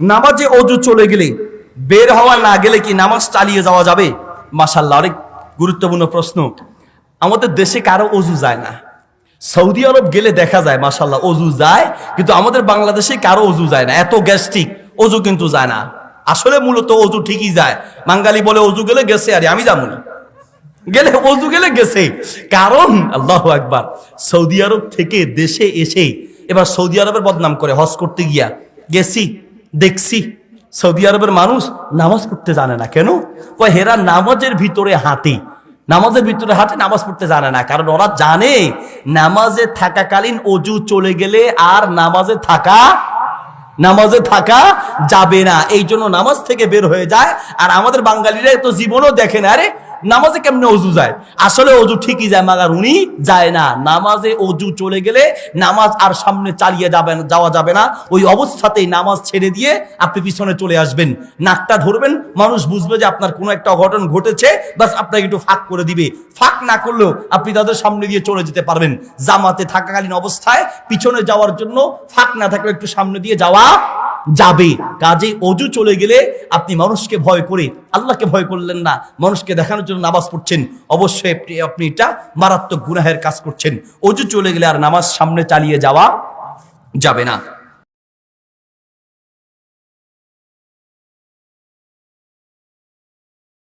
নামাজে অজু চলে গেলে বের হওয়া না গেলে কি নামাজ চালিয়ে যাওয়া যাবে? মাশাআল্লাহ, অনেক গুরুত্বপূর্ণ প্রশ্ন। আমাদের দেশে কারো অজু যায় না। সৌদি আরব গেলে দেখা যায় মাশাআল্লাহ অজু যায়, কিন্তু আমাদের বাংলাদেশে কারো অজু যায় না। এত গ্যাস্ট্রিক, অজু কিন্তু যায় না। আসলে মূলত অজু ঠিকই যায়। বাঙালি বলে অজু গেলে গেছে, আরে আমি যাবো না, গেলে অজু গেলে গেছে। কারণ আল্লাহু আকবার, সৌদি আরব থেকে দেশে এসে এবার সৌদি আরবের বদনাম করে। হজ করতে গিয়া গেছি, দেখছি সৌদি আরবের মানুষ নামাজ পড়তে জানে না। কেন? কয় হেরা নামাজের ভিতরে হাঁটে, নামাজের ভিতরে হাঁটে, নামাজ পড়তে জানে না। কারণ ওরা জানে নামাজে থাকাকালীন অজু চলে গেলে আর নামাজে থাকা যাবে না, এই জন্য নামাজ থেকে বের হয়ে যায়। আর আমাদের বাঙালিরা তো জীবনও দেখে না, আরে নামাজে কেমনে অজু যায়? আসলে অজু ঠিকই যায়, মাগার উনি যায় না। নামাজে অজু চলে গেলে নামাজ আর সামনে চালিয়ে যাওয়া যাবে না। ওই অবস্থাতেই নামাজ ছেড়ে দিয়ে আপনি পিছনে চলে আসবেন, নাকটা ধরবেন, মানুষ বুঝবে যে আপনার কোনো একটা অঘটন ঘটেছে, বাস আপনাকে একটু ফাঁক করে দিবে। ফাঁক না করলেও আপনি তাদের সামনে দিয়ে চলে যেতে পারবেন। জামাতে থাকাকালীন অবস্থায় পিছনে যাওয়ার জন্য ফাঁক না থাকলে একটু সামনে দিয়ে যাওয়া যাবে। কাজে অজু চলে গেলে আপনি মানুষকে ভয় করে আল্লাহকে ভয় করলেন না, মানুষকে দেখানোর জন্য নামাজ পড়ছেন, অবশ্যই আপনি এটা মারাত্মক গুনাহের কাজ করছেন। অজু চলে গেলে আর নামাজ সামনে চালিয়ে যাওয়া যাবে না।